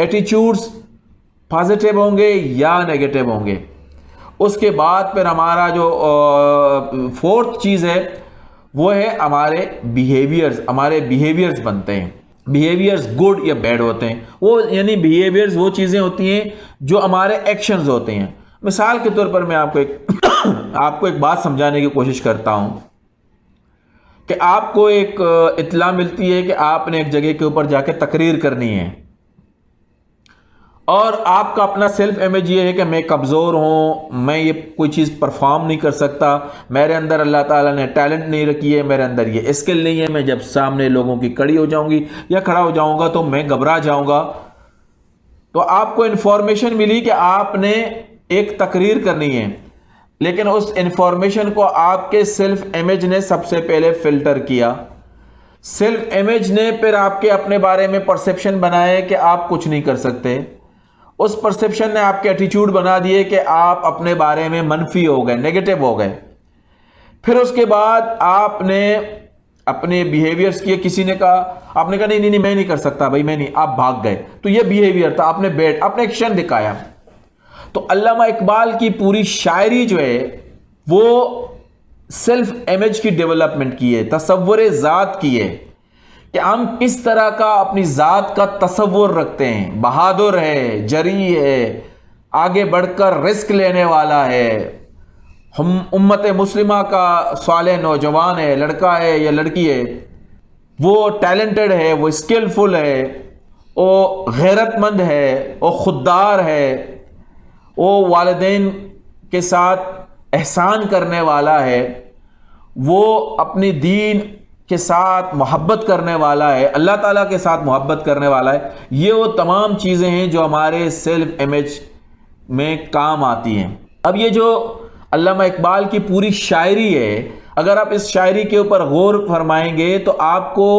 Attitudes positive ہوں گے یا نیگیٹو ہوں گے. اس کے بعد پھر ہمارا جو فورتھ چیز ہے وہ ہے ہمارے بیہیویئرز. ہمارے بیہیویئرز بنتے ہیں. بیہیویئرز گڈ یا بیڈ ہوتے ہیں. وہ یعنی بیہیویئرز وہ چیزیں ہوتی ہیں جو ہمارے ایکشنز ہوتے ہیں. مثال کے طور پر میں آپ کو ایک بات سمجھانے کی کوشش کرتا ہوں کہ آپ کو ایک اطلاع ملتی ہے کہ آپ نے ایک جگہ کے اوپر جا کے تقریر کرنی ہے اور آپ کا اپنا سیلف امیج یہ ہے کہ میں کمزور ہوں, میں یہ کوئی چیز پرفارم نہیں کر سکتا, میرے اندر اللہ تعالیٰ نے ٹیلنٹ نہیں رکھی ہے, میرے اندر یہ اسکل نہیں ہے, میں جب سامنے لوگوں کی کھڑی ہو جاؤں گی یا کھڑا ہو جاؤں گا تو میں گھبرا جاؤں گا. تو آپ کو انفارمیشن ملی کہ آپ نے ایک تقریر کرنی ہے, لیکن اس انفارمیشن کو آپ کے سیلف امیج نے سب سے پہلے فلٹر کیا. سیلف امیج نے پھر آپ کے اپنے بارے میں پرسیپشن بنائے کہ آپ کچھ نہیں کر سکتے. اس پرسیپشن نے آپ کے ایٹیچیوڈ بنا دیے کہ آپ اپنے بارے میں منفی ہو گئے, نیگیٹو ہو گئے. پھر اس کے بعد آپ نے اپنے بیہیویئرز کیے. کسی نے کہا, آپ نے کہا نہیں میں نہیں کر سکتا بھائی, میں نہیں, آپ بھاگ گئے. تو یہ بیہیویئر تھا, آپ نے اپنے ایکشن دکھایا. تو علامہ اقبال کی پوری شاعری جو ہے وہ سیلف امیج کی ڈیولپمنٹ کی ہے, تصور ذات کی ہے کہ ہم کس طرح کا اپنی ذات کا تصور رکھتے ہیں. بہادر ہے, جری ہے, آگے بڑھ کر رسک لینے والا ہے, ہم امت مسلمہ کا صالح نوجوان ہے, لڑکا ہے یا لڑکی ہے, وہ ٹیلنٹڈ ہے, وہ اسکلفل ہے, وہ غیرت مند ہے, وہ خوددار ہے, وہ والدین کے ساتھ احسان کرنے والا ہے, وہ اپنی دین کے ساتھ محبت کرنے والا ہے, اللہ تعالیٰ کے ساتھ محبت کرنے والا ہے. یہ وہ تمام چیزیں ہیں جو ہمارے سیلف امیج میں کام آتی ہیں. اب یہ جو علامہ اقبال کی پوری شاعری ہے, اگر آپ اس شاعری کے اوپر غور فرمائیں گے تو آپ کو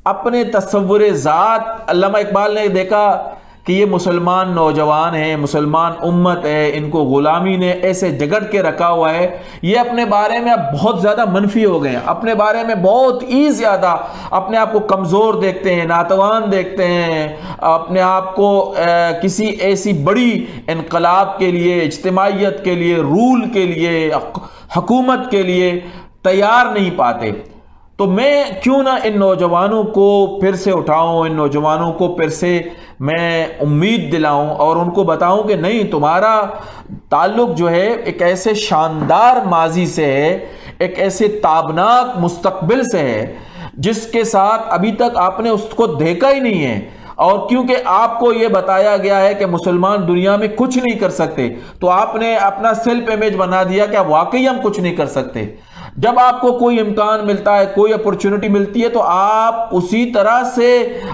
اپنے تصور ذات, علامہ اقبال نے دیکھا کہ یہ مسلمان نوجوان ہیں, مسلمان امت ہے, ان کو غلامی نے ایسے جگڑ کے رکھا ہوا ہے, یہ اپنے بارے میں اب بہت زیادہ منفی ہو گئے ہیں, اپنے بارے میں بہت ہی زیادہ اپنے آپ کو کمزور دیکھتے ہیں, ناتوان دیکھتے ہیں, اپنے آپ کو کسی ایسی بڑی انقلاب کے لیے, اجتماعیت کے لیے, رول کے لیے, حکومت کے لیے تیار نہیں پاتے. تو میں کیوں نہ ان نوجوانوں کو پھر سے اٹھاؤں, ان نوجوانوں کو پھر سے میں امید دلاؤں اور ان کو بتاؤں کہ نہیں, تمہارا تعلق جو ہے ایک ایسے شاندار ماضی سے ہے, ایک ایسے تابناک مستقبل سے ہے جس کے ساتھ ابھی تک آپ نے اس کو دیکھا ہی نہیں ہے. اور کیونکہ آپ کو یہ بتایا گیا ہے کہ مسلمان دنیا میں کچھ نہیں کر سکتے, تو آپ نے اپنا سیلف امیج بنا دیا کہ واقعی ہم کچھ نہیں کر سکتے. جب آپ کو کوئی امکان ملتا ہے, کوئی اپورچونٹی ملتی ہے, تو آپ اسی طرح سے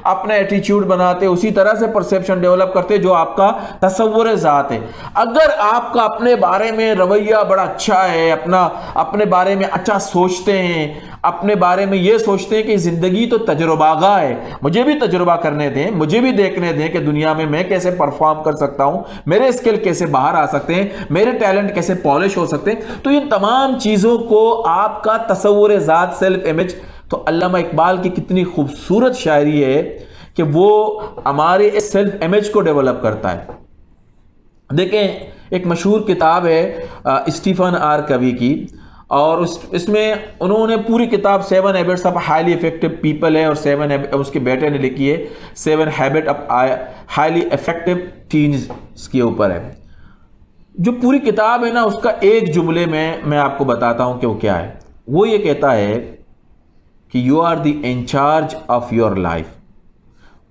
اپنا ایٹیچیوڈ بناتے, اسی طرح سے پرسیپشن ڈیولپ کرتے جو آپ کا تصور ذات ہے. اگر آپ کا اپنے بارے میں رویہ بڑا اچھا ہے, اپنے بارے میں اچھا سوچتے ہیں, اپنے بارے میں یہ سوچتے ہیں کہ زندگی تو تجربہ گاہ ہے, مجھے بھی تجربہ کرنے دیں, مجھے بھی دیکھنے دیں کہ دنیا میں کیسے پرفارم کر سکتا ہوں, میرے اسکل کیسے باہر آ سکتے ہیں, میرے ٹیلنٹ کیسے پالش ہو سکتے ہیں. تو ان تمام چیزوں کو آپ کا تصور ذات, سیلف امیج. تو علامہ اقبال کی کتنی خوبصورت شاعری ہے کہ وہ ہمارے اس سیلف امیج کو ڈیولپ کرتا ہے. دیکھیں, ایک مشہور کتاب ہے اسٹیفن آر کوی کی, اور اس میں انہوں نے پوری کتاب 7 habits of highly effective people ہے, اور 7 اس کے بیٹے نے لکھی ہے 7 habit of highly effective teens کے اوپر ہے. جو پوری کتاب ہے نا, اس کا ایک جملے میں آپ کو بتاتا ہوں کہ وہ کیا ہے. وہ یہ کہتا ہے کہ you are the in charge of your life.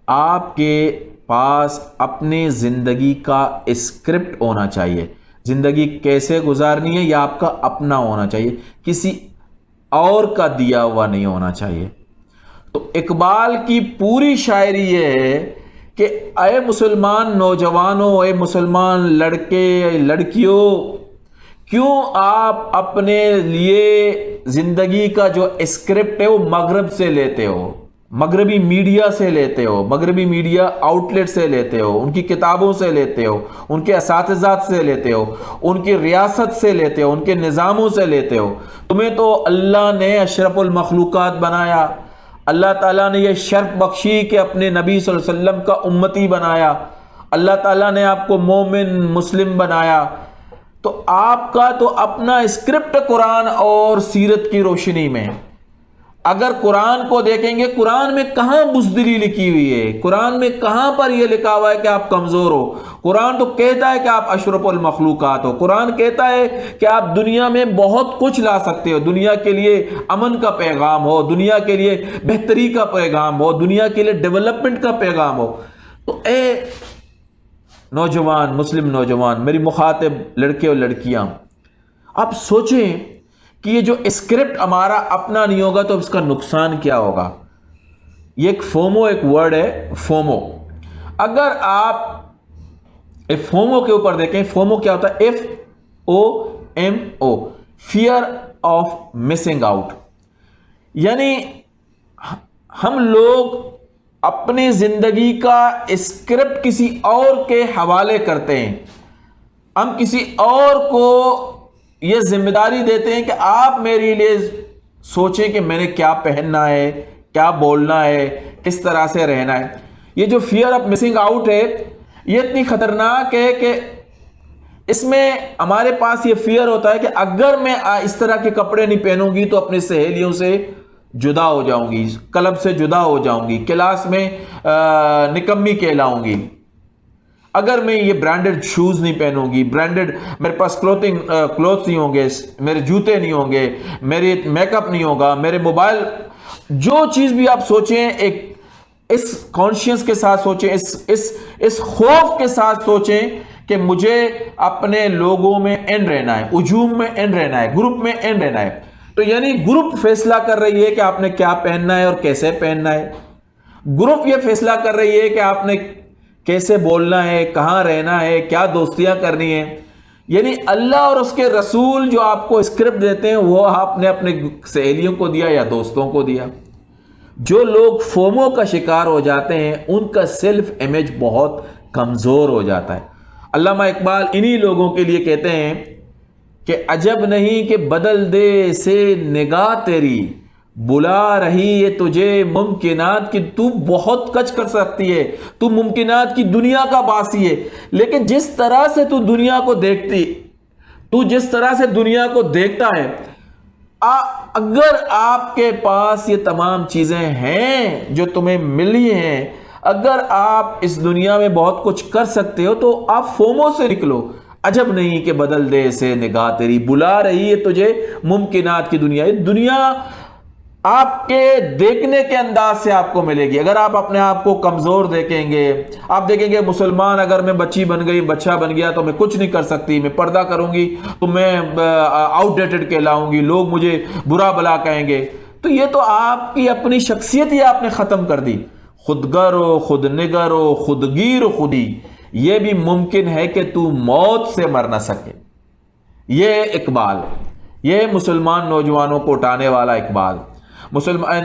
آپ کے پاس اپنے زندگی کا اسکرپٹ ہونا چاہیے. زندگی کیسے گزارنی ہے یہ آپ کا اپنا ہونا چاہیے, کسی اور کا دیا ہوا نہیں ہونا چاہیے. تو اقبال کی پوری شاعری یہ ہے کہ اے مسلمان نوجوانوں, اے مسلمان لڑکے لڑکیوں, کیوں آپ اپنے لیے زندگی کا جو اسکرپٹ ہے وہ مغرب سے لیتے ہو, مغربی میڈیا سے لیتے ہو, مغربی میڈیا آؤٹ لیٹ سے لیتے ہو, ان کی کتابوں سے لیتے ہو, ان کے اساتذات سے لیتے ہو, ان کی ریاست سے لیتے ہو, ان کے نظاموں سے لیتے ہو. تمہیں تو اللہ نے اشرف المخلوقات بنایا, اللہ تعالیٰ نے یہ شرف بخشی کہ اپنے نبی صلی اللہ علیہ وسلم کا امتی بنایا، اللہ تعالیٰ نے آپ کو مومن مسلم بنایا، تو آپ کا تو اپنا اسکرپٹ قرآن اور سیرت کی روشنی میں، اگر قرآن کو دیکھیں گے، قرآن میں کہاں بزدلی لکھی ہوئی ہے؟ قرآن میں کہاں پر یہ لکھا ہوا ہے کہ آپ کمزور ہو؟ قرآن تو کہتا ہے کہ آپ اشرف المخلوقات ہو، قرآن کہتا ہے کہ آپ دنیا میں بہت کچھ لا سکتے ہو، دنیا کے لیے امن کا پیغام ہو، دنیا کے لیے بہتری کا پیغام ہو، دنیا کے لیے ڈیولپمنٹ کا پیغام ہو۔ تو اے نوجوان، مسلم نوجوان، میری مخاطب لڑکے اور لڑکیاں، آپ سوچیں کہ یہ جو اسکرپٹ ہمارا اپنا نہیں ہوگا تو اس کا نقصان کیا ہوگا۔ یہ ایک فومو، ایک ورڈ ہے فومو۔ اگر آپ فومو کے اوپر دیکھیں، فومو کیا ہوتا ہے؟ FOMO، fear of missing out. یعنی ہم لوگ اپنی زندگی کا اسکرپٹ کسی اور کے حوالے کرتے ہیں، ہم کسی اور کو یہ ذمہ داری دیتے ہیں کہ آپ میرے لیے سوچیں کہ میں نے کیا پہننا ہے، کیا بولنا ہے، کس طرح سے رہنا ہے۔ یہ جو فیئر آف مسنگ آؤٹ ہے، یہ اتنی خطرناک ہے کہ اس میں ہمارے پاس یہ فیئر ہوتا ہے کہ اگر میں اس طرح کے کپڑے نہیں پہنوں گی تو اپنی سہیلیوں سے جدا ہو جاؤں گی، کلب سے جدا ہو جاؤں گی، کلاس میں نکمی کہلاؤں گی۔ اگر میں یہ برانڈڈ شوز نہیں پہنوں گی، برانڈڈ میرے پاس کلوتھس نہیں ہوں گے، میرے جوتے نہیں ہوں گے، میرے میک اپ نہیں ہوگا، میرے موبائل، جو چیز بھی آپ سوچیں، ایک اس کانشیس کے ساتھ سوچیں، اس خوف کے ساتھ سوچیں کہ مجھے اپنے لوگوں میں ان رہنا ہے، ہجوم میں ان رہنا ہے، گروپ میں ان رہنا ہے۔ تو یعنی گروپ فیصلہ کر رہی ہے کہ آپ نے کیا پہننا ہے اور کیسے پہننا ہے، گروپ یہ فیصلہ کر رہی ہے کہ آپ نے کیسے بولنا ہے، کہاں رہنا ہے، کیا دوستیاں کرنی ہیں۔ یعنی اللہ اور اس کے رسول جو آپ کو اسکرپٹ دیتے ہیں وہ آپ نے اپنے سہیلیوں کو دیا یا دوستوں کو دیا۔ جو لوگ فومو کا شکار ہو جاتے ہیں ان کا سیلف امیج بہت کمزور ہو جاتا ہے۔ علامہ اقبال انہی لوگوں کے لیے کہتے ہیں کہ عجب نہیں کہ بدل دے سے نگاہ تیری، بلا رہی ہے تجھے ممکنات کی، تو بہت کچھ کر سکتی ہے، تو ممکنات کی دنیا کا باسی ہے، لیکن جس طرح سے تو دنیا کو دیکھتی، تو جس طرح سے دنیا کو دیکھتا ہے، اگر آپ کے پاس یہ تمام چیزیں ہیں جو تمہیں ملی ہیں، اگر آپ اس دنیا میں بہت کچھ کر سکتے ہو تو آپ فومو سے نکلو۔ عجب نہیں کہ بدل دے سے نگاہ تیری، بلا رہی ہے تجھے ممکنات کی دنیا۔ یہ دنیا آپ کے دیکھنے کے انداز سے آپ کو ملے گی۔ اگر آپ اپنے آپ کو کمزور دیکھیں گے، آپ دیکھیں گے مسلمان اگر میں بچی بن گئی، بچہ بن گیا تو میں کچھ نہیں کر سکتی، میں پردہ کروں گی تو میں آؤٹ ڈیٹڈ کہلاؤں گی، لوگ مجھے برا بلا کہیں گے، تو یہ تو آپ کی اپنی شخصیت ہی آپ نے ختم کر دی۔ خودگر ہو، خود نگر ہو، خودگیر ہو خودی، یہ بھی ممکن ہے کہ تو موت سے مر نہ سکے۔ یہ اقبال، یہ مسلمان نوجوانوں کو اٹھانے والا اقبال۔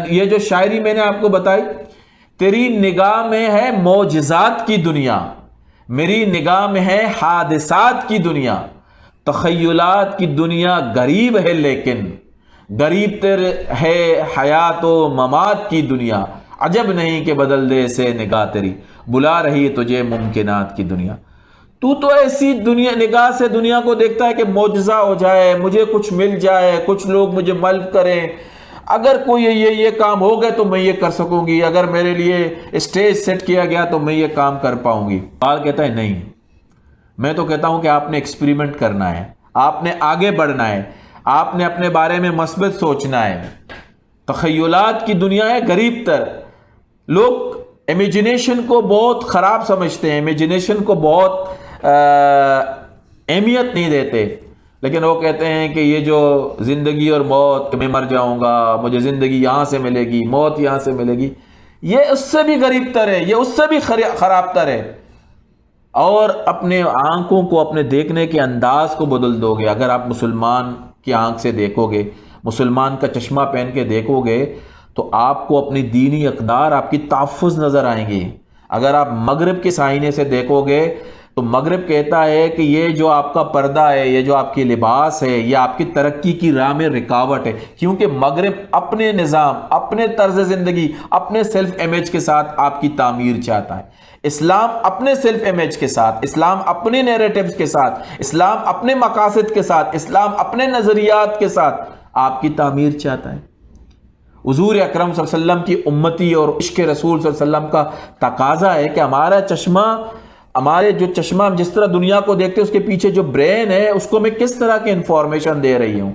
یہ جو شاعری میں نے آپ کو بتائی، تیری نگاہ میں ہے معجزات کی دنیا، میری نگاہ میں ہے حادثات کی دنیا، تخیلات کی دنیا غریب ہے لیکن غریب تیرے ہے حیات و ممات کی دنیا، عجب نہیں کہ بدل دے سے نگاہ تیری، بلا رہی تجھے ممکنات کی دنیا۔ تو ایسی دنیا نگاہ سے دنیا کو دیکھتا ہے کہ معجزہ ہو جائے، مجھے کچھ مل جائے، کچھ لوگ مجھے ملک کریں، اگر کوئی یہ کام ہو گئے تو میں یہ کر سکوں گی، اگر میرے لیے اسٹیج سیٹ کیا گیا تو میں یہ کام کر پاؤں گی۔ اقبال کہتا ہے نہیں، میں تو کہتا ہوں کہ آپ نے ایکسپیریمنٹ کرنا ہے، آپ نے آگے بڑھنا ہے، آپ نے اپنے بارے میں مثبت سوچنا ہے۔ تخیلات کی دنیا ہے غریب تر۔ لوگ امیجنیشن کو بہت خراب سمجھتے ہیں، امیجنیشن کو بہت اہمیت نہیں دیتے، لیکن وہ کہتے ہیں کہ یہ جو زندگی اور موت، میں مر جاؤں گا، مجھے زندگی یہاں سے ملے گی، موت یہاں سے ملے گی، یہ اس سے بھی غریب تر ہے، یہ اس سے بھی خراب تر ہے۔ اور اپنے آنکھوں کو، اپنے دیکھنے کے انداز کو بدل دو گے۔ اگر آپ مسلمان کی آنکھ سے دیکھو گے، مسلمان کا چشمہ پہن کے دیکھو گے تو آپ کو اپنی دینی اقدار، آپ کی تحفظ نظر آئیں گی۔ اگر آپ مغرب کے آئینے سے دیکھو گے تو مغرب کہتا ہے کہ یہ جو آپ کا پردہ ہے، یہ جو آپ کی لباس ہے، یہ آپ کی ترقی کی راہ میں رکاوٹ ہے، کیونکہ مغرب اپنے نظام، اپنے طرز زندگی، اپنے سیلف امیج کے ساتھ آپ کی تعمیر چاہتا ہے۔ اسلام اپنے سیلف امیج کے ساتھ، اسلام اپنے نیریٹیوز کے ساتھ، اسلام اپنے مقاصد کے ساتھ، اسلام اپنے نظریات کے ساتھ آپ کی تعمیر چاہتا ہے۔ حضور اکرم صلی اللہ علیہ وسلم کی امتی اور عشق رسول صلی اللہ علیہ وسلم کا تقاضا ہے کہ ہمارا چشمہ، ہمارے جو چشمہ ہم جس طرح دنیا کو دیکھتے ہیں، اس کے پیچھے جو برین ہے اس کو میں کس طرح کی انفارمیشن دے رہی ہوں،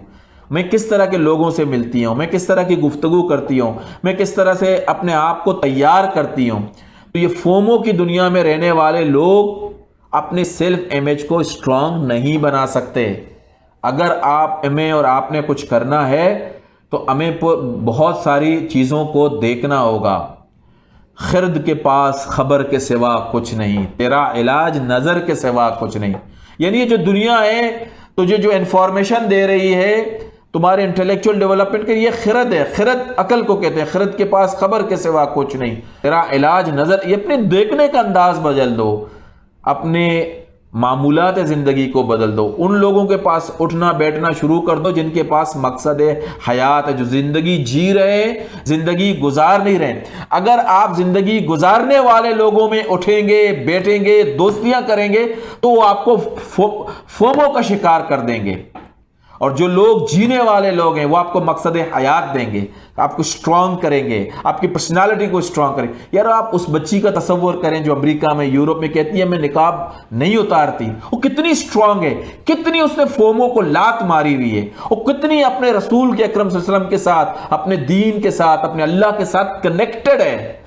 میں کس طرح کے لوگوں سے ملتی ہوں، میں کس طرح کی گفتگو کرتی ہوں، میں کس طرح سے اپنے آپ کو تیار کرتی ہوں۔ تو یہ فومو کی دنیا میں رہنے والے لوگ اپنے سیلف امیج کو اسٹرانگ نہیں بنا سکتے۔ اگر ہمیں اور آپ نے کچھ کرنا ہے تو ہمیں بہت ساری چیزوں کو دیکھنا ہوگا۔ خرد کے پاس خبر کے سوا کچھ نہیں، تیرا علاج نظر کے سوا کچھ نہیں۔ یعنی یہ جو دنیا ہے تجھے جو انفارمیشن دے رہی ہے تمہارے انٹلیکچوئل ڈیولپمنٹ کے، یہ خرد ہے، خرد عقل کو کہتے ہیں، خرد کے پاس خبر کے سوا کچھ نہیں، تیرا علاج نظر۔ یہ اپنے دیکھنے کا انداز بدل دو، اپنے معمولات زندگی کو بدل دو، ان لوگوں کے پاس اٹھنا بیٹھنا شروع کر دو جن کے پاس مقصد حیات ہے، جو زندگی جی رہے، زندگی گزار نہیں رہے۔ اگر آپ زندگی گزارنے والے لوگوں میں اٹھیں گے، بیٹھیں گے، دوستیاں کریں گے تو وہ آپ کو فومو کا شکار کر دیں گے، اور جو لوگ جینے والے لوگ ہیں وہ آپ کو مقصد حیات دیں گے، آپ کو سٹرونگ کریں گے، آپ کی پرسنالٹی کو سٹرونگ کریں گے۔ یار آپ اس بچی کا تصور کریں جو امریکہ میں، یورپ میں کہتی ہے میں نقاب نہیں اتارتی، وہ کتنی سٹرونگ ہے، کتنی اس نے فومو کو لات ماری ہوئی ہے، وہ کتنی اپنے رسول کے اکرم صلی اللہ علیہ وسلم کے ساتھ، اپنے دین کے ساتھ، اپنے اللہ کے ساتھ کنیکٹڈ ہے،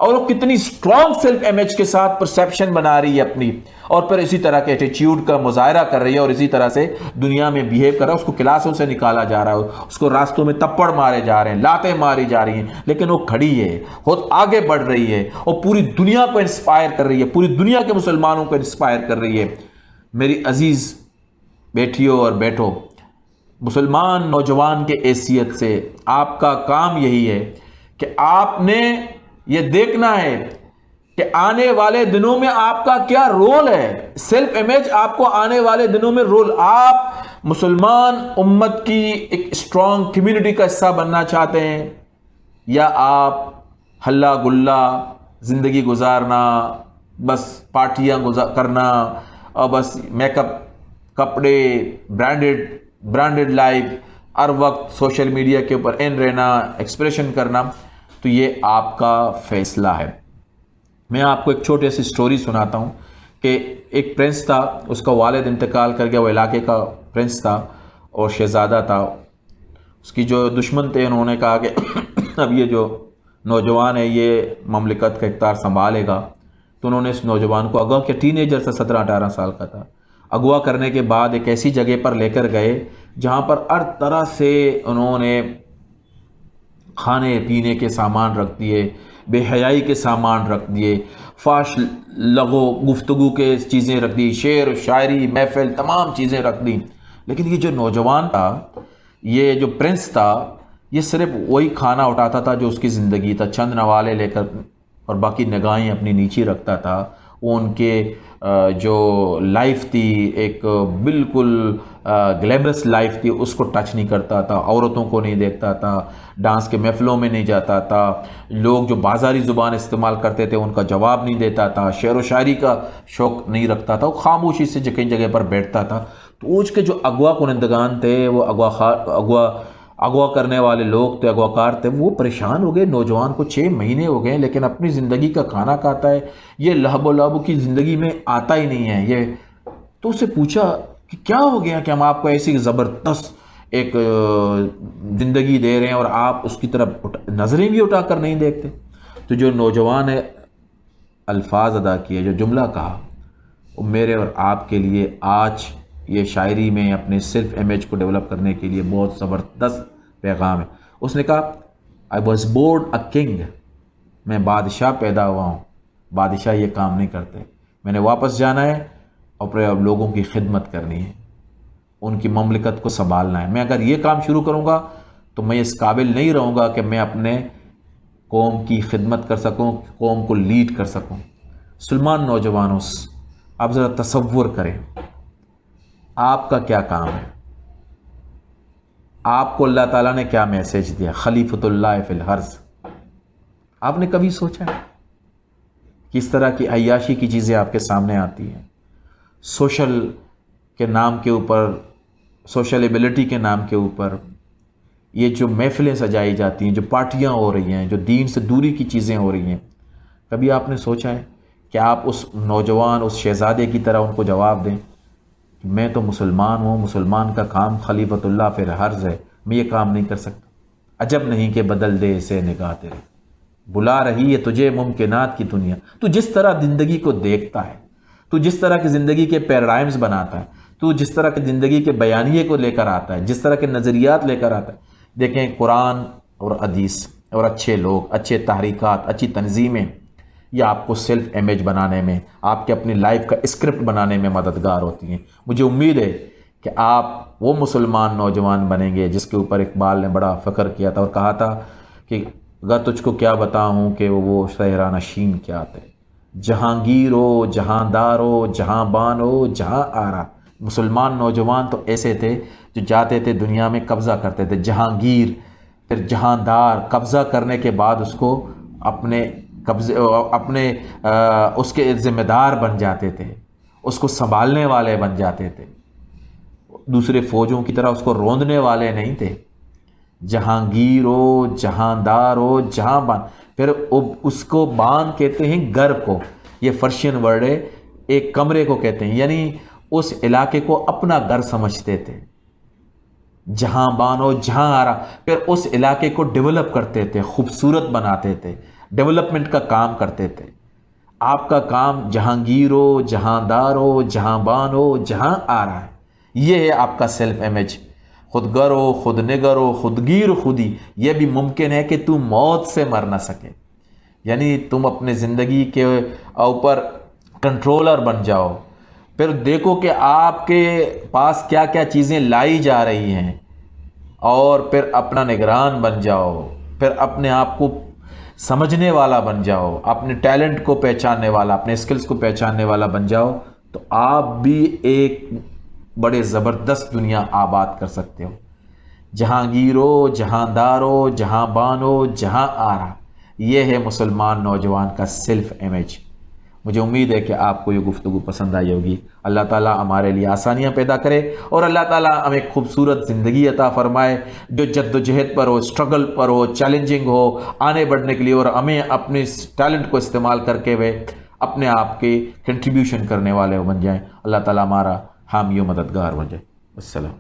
اور وہ کتنی سٹرونگ سیلف امیج کے ساتھ پرسیپشن بنا رہی ہے اپنی، اور پھر اسی طرح کے ایٹیچیوڈ کا مظاہرہ کر رہی ہے اور اسی طرح سے دنیا میں بیہیو کر رہا ہے۔ اس کو کلاسوں سے نکالا جا رہا ہے، اس کو راستوں میں تپڑ مارے جا رہے ہیں، لاتیں ماری جا رہی ہیں، لیکن وہ کھڑی ہے، بہت آگے بڑھ رہی ہے، اور پوری دنیا کو انسپائر کر رہی ہے، پوری دنیا کے مسلمانوں کو انسپائر کر رہی ہے۔ میری عزیز بیٹھیوں اور بیٹھو، مسلمان نوجوان کے حیثیت سے آپ کا کام یہی ہے کہ آپ نے یہ دیکھنا ہے کہ آنے والے دنوں میں آپ کا کیا رول ہے، سیلف امیج آپ کو آنے والے دنوں میں رول، آپ مسلمان امت کی ایک اسٹرانگ کمیونٹی کا حصہ بننا چاہتے ہیں، یا آپ ہلا گلا زندگی گزارنا، بس پارٹیاں کرنا، اور بس میک اپ، کپڑے، برانڈڈ لائف، ہر وقت سوشل میڈیا کے اوپر ان رہنا، ایکسپریشن کرنا۔ تو یہ آپ کا فیصلہ ہے۔ میں آپ کو ایک چھوٹی سی سٹوری سناتا ہوں کہ ایک پرنس تھا، اس کا والد انتقال کر گیا، وہ علاقے کا پرنس تھا اور شہزادہ تھا۔ اس کی جو دشمن تھے انہوں نے کہا کہ اب یہ جو نوجوان ہے یہ مملکت کا اقتدار سنبھالے گا، تو انہوں نے اس نوجوان کو اغوا کیا، ٹین ایجر سے 17-18 سال کا تھا۔ اغوا کرنے کے بعد ایک ایسی جگہ پر لے کر گئے جہاں پر ہر طرح سے انہوں نے کھانے پینے کے سامان رکھ دیے، بے حیائی کے سامان رکھ دیے، فاش لغو گفتگو کے چیزیں رکھ دی، شعر و شاعری محفل تمام چیزیں رکھ دی۔ لیکن یہ جو نوجوان تھا، یہ جو پرنس تھا، یہ صرف وہی کھانا اٹھاتا تھا جو اس کی زندگی تھا، چند نوالے لے کر، اور باقی نگاہیں اپنی نیچی رکھتا تھا۔ وہ ان کے جو لائف تھی ایک بالکل گلیمرس لائف تھی، اس کو ٹچ نہیں کرتا تھا، عورتوں کو نہیں دیکھتا تھا، ڈانس کے محفلوں میں نہیں جاتا تھا، لوگ جو بازاری زبان استعمال کرتے تھے ان کا جواب نہیں دیتا تھا، شعر و شاعری کا شوق نہیں رکھتا تھا، وہ خاموشی سے کئی جگہ پر بیٹھتا تھا۔ تو اس کے جو اغوا کنندگان تھے، وہ اغوا کرنے والے لوگ تھے، اغواکار تھے، وہ پریشان ہو گئے، نوجوان کو 6 مہینے ہو گئے لیکن اپنی زندگی کا کھانا کھاتا ہے، یہ لہب و لعب کی زندگی میں آتا ہی نہیں ہے یہ۔ تو اس سے پوچھا کہ کیا ہو گیا کہ ہم آپ کو ایسی زبردست ایک زندگی دے رہے ہیں اور آپ اس کی طرف نظریں بھی اٹھا کر نہیں دیکھتے؟ تو جو نوجوان ہے الفاظ ادا کیے، جو جملہ کہا، وہ میرے اور آپ کے لیے آج یہ شاعری میں اپنے سیلف امیج کو ڈیولپ کرنے کے لیے بہت زبردست پیغام ہے۔ اس نے کہا I was born a king، میں بادشاہ پیدا ہوا ہوں، بادشاہ یہ کام نہیں کرتے، میں نے واپس جانا ہے اور پھر لوگوں کی خدمت کرنی ہے، ان کی مملکت کو سنبھالنا ہے۔ میں اگر یہ کام شروع کروں گا تو میں اس قابل نہیں رہوں گا کہ میں اپنے قوم کی خدمت کر سکوں، قوم کو لیڈ کر سکوں۔ مسلمان نوجوانوں، آپ ذرا تصور کریں آپ کا کیا کام ہے، آپ کو اللہ تعالیٰ نے کیا میسج دیا، خلیفۃ اللہ فی الارض۔ آپ نے کبھی سوچا ہے کس طرح کی عیاشی کی چیزیں آپ کے سامنے آتی ہیں، سوشل کے نام کے اوپر، سوشل ایبلٹی کے نام کے اوپر یہ جو محفلیں سجائی جاتی ہیں، جو پارٹیاں ہو رہی ہیں، جو دین سے دوری کی چیزیں ہو رہی ہیں، کبھی آپ نے سوچا ہے کہ آپ اس نوجوان، اس شہزادے کی طرح ان کو جواب دیں کہ میں تو مسلمان ہوں، مسلمان کا کام خلیفۃ اللہ فی الارض ہے، میں یہ کام نہیں کر سکتا؟ عجب نہیں کہ بدل دے اسے نگاہ تیری، بلا رہی ہے تجھے ممکنات کی دنیا۔ تو جس طرح زندگی کو دیکھتا ہے، تو جس طرح کی زندگی کے پیراڈائمز بناتا ہے، تو جس طرح کی زندگی کے بیانیے کو لے کر آتا ہے، جس طرح کے نظریات لے کر آتا ہے، دیکھیں قرآن اور حدیث اور اچھے لوگ، اچھے تحریکات، اچھی تنظیمیں، یہ آپ کو سیلف امیج بنانے میں، آپ کے اپنی لائف کا اسکرپٹ بنانے میں مددگار ہوتی ہیں۔ مجھے امید ہے کہ آپ وہ مسلمان نوجوان بنیں گے جس کے اوپر اقبال نے بڑا فخر کیا تھا اور کہا تھا کہ اگر تجھ کو کیا بتاؤں کہ وہ صحرا نشین کیا تھے، جہانگیر ہو، جہاندار ہو، جہاں بان ہو، جہاں آرا۔ مسلمان نوجوان تو ایسے تھے جو جاتے تھے دنیا میں قبضہ کرتے تھے، جہانگیر، پھر جہاندار، قبضہ کرنے کے بعد اس کو اپنے قبضے، اپنے اس کے ذمہ دار بن جاتے تھے، اس کو سنبھالنے والے بن جاتے تھے، دوسرے فوجوں کی طرح اس کو روندنے والے نہیں تھے۔ جہانگیر ہو، جہاندار ہو، جہاں بان، پھر اس کو بان کہتے ہیں گھر کو، یہ فرشین ورڈ ہے، ایک کمرے کو کہتے ہیں، یعنی اس علاقے کو اپنا گھر سمجھتے تھے۔ جہاں بان ہو، جہاں آرا، پھر اس علاقے کو ڈیولپ کرتے تھے، خوبصورت بناتے تھے، ڈیولپمنٹ کا کام کرتے تھے۔ آپ کا کام جہانگیر ہو، جہاندار ہو، جہاں بان ہو، جہاں آرا ہے، یہ ہے آپ کا سیلف امیج۔ خود گر ہو، خود نگر ہو، خودگیر خودی، یہ بھی ممکن ہے کہ تم موت سے مر نہ سکے، یعنی تم اپنے زندگی کے اوپر کنٹرولر بن جاؤ۔ پھر دیکھو کہ آپ کے پاس کیا کیا چیزیں لائی جا رہی ہیں، اور پھر اپنا نگران بن جاؤ، پھر اپنے آپ کو سمجھنے والا بن جاؤ، اپنے ٹیلنٹ کو پہچاننے والا، اپنے اسکلز کو پہچاننے والا بن جاؤ، تو آپ بھی ایک بڑے زبردست دنیا آباد کر سکتے ہو۔ جہانگیر ہو، جہاندار ہو، جہاں بان ہو، جہاں آرا، یہ ہے مسلمان نوجوان کا سیلف امیج۔ مجھے امید ہے کہ آپ کو یہ گفتگو پسند آئی ہوگی۔ اللہ تعالیٰ ہمارے لیے آسانیاں پیدا کرے، اور اللہ تعالیٰ ہمیں خوبصورت زندگی عطا فرمائے جو جد و جہد پر ہو، اسٹرگل پر ہو، چیلنجنگ ہو، آنے بڑھنے کے لیے، اور ہمیں اپنے ٹیلنٹ کو استعمال کر کے وہ اپنے آپ کے کنٹریبیوشن کرنے والے بن جائیں۔ اللہ تعالیٰ ہمارا حامی و مددگار بن جائے۔ السلام۔